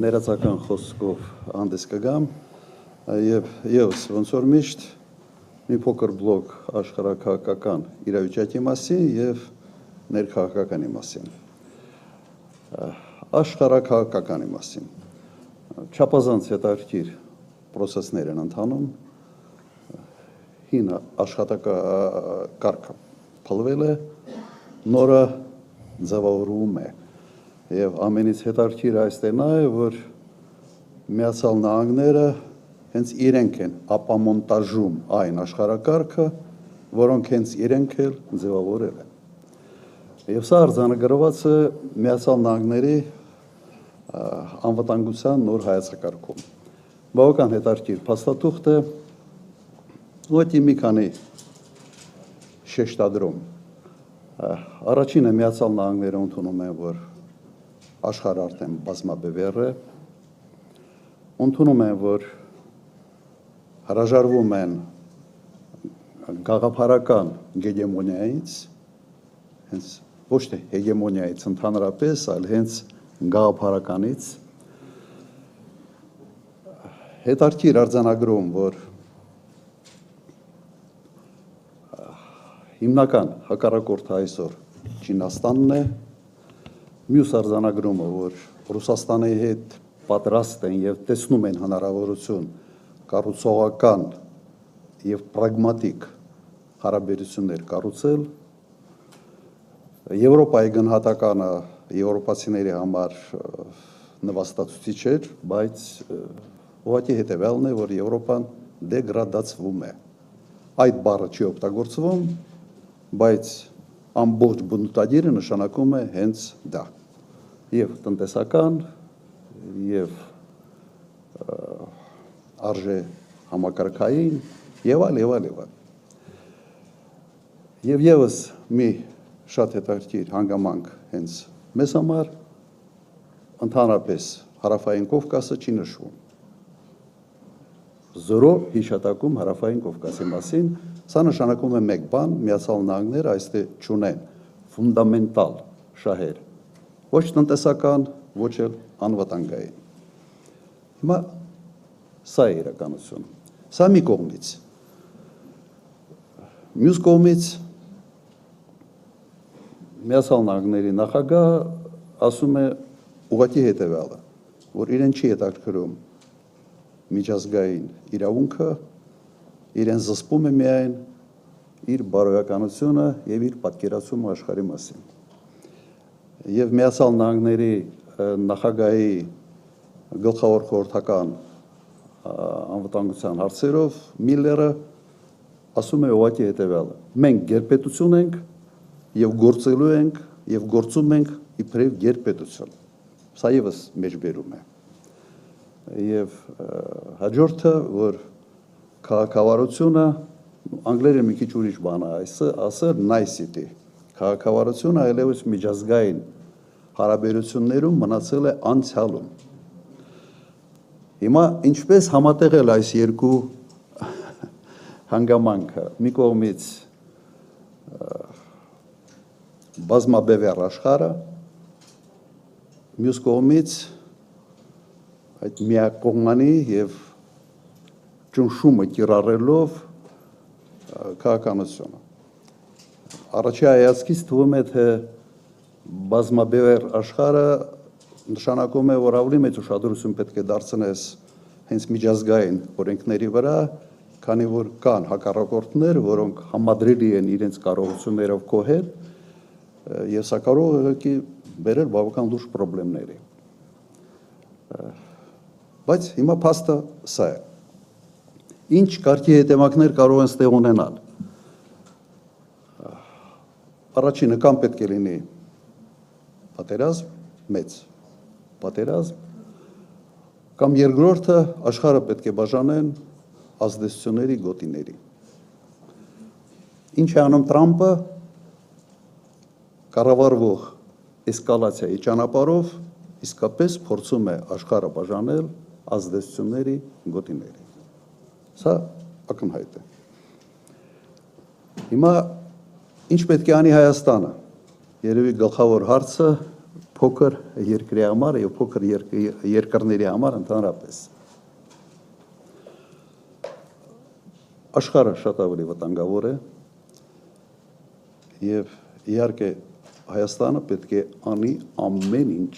ներածական խոսքով հանդես կգամ եւ եւս ոնց որ միշտ մի փոքր բլոկ աշխարհակահաղական իրավիճակի մասին եւ ներքաղաքականի մասին։ Աշխարհակահաղականի մասին չափազանց հետաքրքիր process-ներ են ընթանում։ Հին աշխատակարգը փլվել է, նորը ձևավորվում է։ Եվ ամենից հետաքրքիրը այստեղ նա է, որ Միացյալ Նահանգները հենց իրենք են ապամոնտաժում այն աշխարհակարգը, որոնք հենց իրենք էլ ձևավորել են։ Եվ սա արձանագրված է Միացյալ Նահանգների անվտանգության նոր հայեցակարգում։ Բավական հետաքրքիր փաստաթուղթ է, ուղղակի մի քանի շեշտադրում։ Առաջինը Միացյալ Նահանգները ընդունում են, որ աշխարհը արդեն բազմաբևեռ է, ընդունում են, որ հրաժարվում են գաղափարական հեգեմոնիայից, հենց ոչ թե հեգեմոնիայից ընդհանրապես, այլ հենց գաղափարականից, հետաքրքիր արձանագրում, որ հիմնական հակառակորդը այսօր Չինաստանն է, մյուս արձանագրումը, որ Ռուսաստանի հետ պատրաստ են եւ տեսնում են հնարավորություն կառուցողական եւ պրագմատիկ հարաբերություններ կառուցել, Եվրոպայի գնահատականը եվրոպացիների համար նվաստացուցիչ էր, բայց ուղղակի հետեւյալն է, որ Եվրոպան դեգրադացվում է։ Այդ բառը չի օգտագործվում, բայց ամբողջ բնութագիրը նշանակում է հենց դա։ Եվ տնտեսական, եւ արժե համակարգային, եւ այլ, եւ այլ, եւ այլ։ Եվ եւս մի շատ հետաքրքիր հանգամանք հենց մեզ համար, ընդհանրապես Հարավային Կովկասը չի նշվում։ Զորո հիշատակում Հարավային Կովկասի մասին, սա նշանակում է մեկ բան, Միացյալ Նահանգները այստեղ չունեն ֆունդամենտալ շահեր, ոչ տնտեսական, ոչ էլ անվտանգային։ Հիմա սա է իրականությունը։ Սա մի կողմից։ Մյուս կողմից Միացյալ Նահանգների նախագահ ասում է ուղղակի հետևյալը, որ իրեն չի հետաքրքրում միջազգային իրավունքը, իրեն զսպում է միայն իր բարոյականությունը եւ իր պատկերացումը աշխարհի մասին։ Եվ Միացյալ Նահանգների նախագահի գլխավոր խորհրդական անվտանգության հարցերով Միլլերը ասում է ուղղակի հետևյալը. մենք գերպետություն ենք եւ գործելու ենք եւ գործում ենք իբրև գերպետություն։ Սա եւս մեջբերում է։ Եվ հաջորդը, որ քաղաքավարությունը, անգլերեն մի քիչ ուրիշ բան է, ասել nicety, քաղաքավարությունը այլևս միջազգային հարաբերություններում մնացել է անցյալում։ Հիմա ինչպես համատեղել այս երկու հանգամանքը, մի կողմից բազմաբևեռ աշխարհը, մյուս կողմից այդ միակողմանի եւ ճնշումը կիրառելով քաղաքականությունը։ Առաջի հայացքից թվում է, թե բազմաբևեռ աշխարհը նշանակում է, որ ավելի մեծ ուշադրություն պետք է դարձնես հենց միջազգային օրենքների վրա, քանի որ կան հակառակորդներ, որոնք համադրելի են իրենց կարողություններով կոհել, եւ սա կարող է բերել բավական լուրջ խնդիրների։ Բայց հիմա փաստը սա է։ Ինչ կարգի հետևանքներ կարող են ստեղ ունենալ։ Առաջինը կամ պետք է լինի պատերազմ, մեծ պատերազմ, կամ երկրորդը աշխարհը պետք է բաժանեն ազդեցությունների գոտիների։ Ինչ է անում Տրամպը, կառավարվող էսկալացիայի ճանապարհով իսկապես փորձում է աշխարհը բաժանել ազդեցությունների գոտիների։ Սա ակնհայտ է։ Հիմա ինչ պետք է անի Հայաստանը։ Երևի գլխավոր հարցը փոքր երկրի համար եւ փոքր երկրների համար ընդհանրապես։ Աշխարհը շատ ավելի վտանգավոր է եւ իհարկե Հայաստանը պետք է անի ամեն ինչ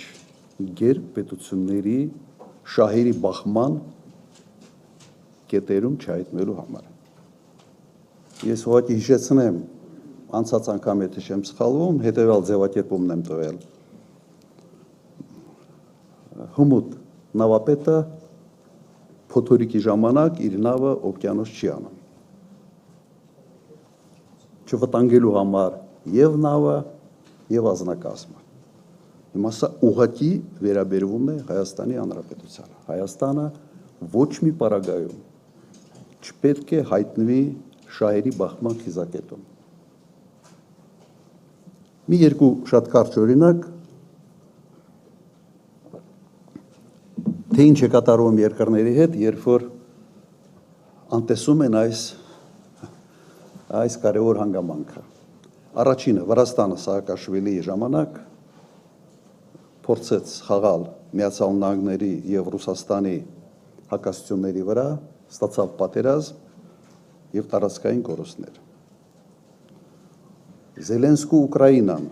գերպետությունների շահերի բախման կետերում չհայտնվելու համար։ Ես ուղղակի հիշեցնեմ, անցած անգամ եթե չեմ սխալվում, հետևյալ ձևակերպումն եմ տվել։ Հմուտ նավապետը փոթորիկի ժամանակ իր նավը օվկիանոս չի անում։ Չվտանգելու համար եւ նավը եւ ազնագազմը։ Հիմա սա ուղղակի վերաբերվում է Հայաստանի Հանրապետությանը։ Հայաստանը ոչ մի պարագայում չպետք է հայտնվի շահերի բախման խիզակետում։ Մի երկու շատ կարճ օրինակ, թե ինչ է կատարվում երկրների հետ, երբ որ անտեսում են այս կարևոր հանգամանքը։ Առաջինը Վրաստանը Սահակաշվիլիի ժամանակ փորձեց խաղալ Միացյալ Նահանգների եւ Ռուսաստանի հակասությունների վրա, ստացավ պատերազմ եւ տարածքային կորուստներ։ Զելենսկու Ուկրաինան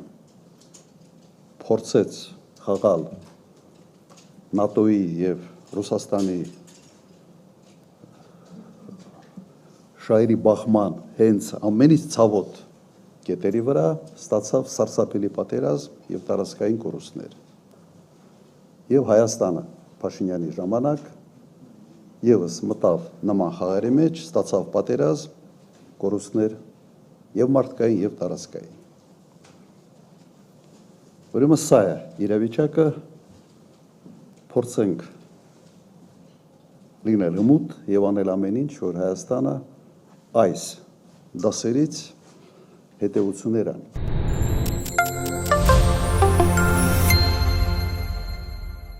փորձեց խաղալ ՆԱՏՕ-ի եւ Ռուսաստանի շահերի բախման հենց ամենից ցավոտ կետերի վրա, ստացավ սարսափելի պատերազմ եւ տարածքային կորուստներ։ Եվ Հայաստանը Փաշինյանի ժամանակ եւս մտավ նման խաղերի մեջ, ստացավ պատերազմ, կորուստներ եւ մարդկային եւ տարածքային։ Ուրեմն սա է իրավիճակը, փորձենք լինել հմուտ եւ անել ամեն ինչ, որ Հայաստանը այս դասերից հետեւություններ անի։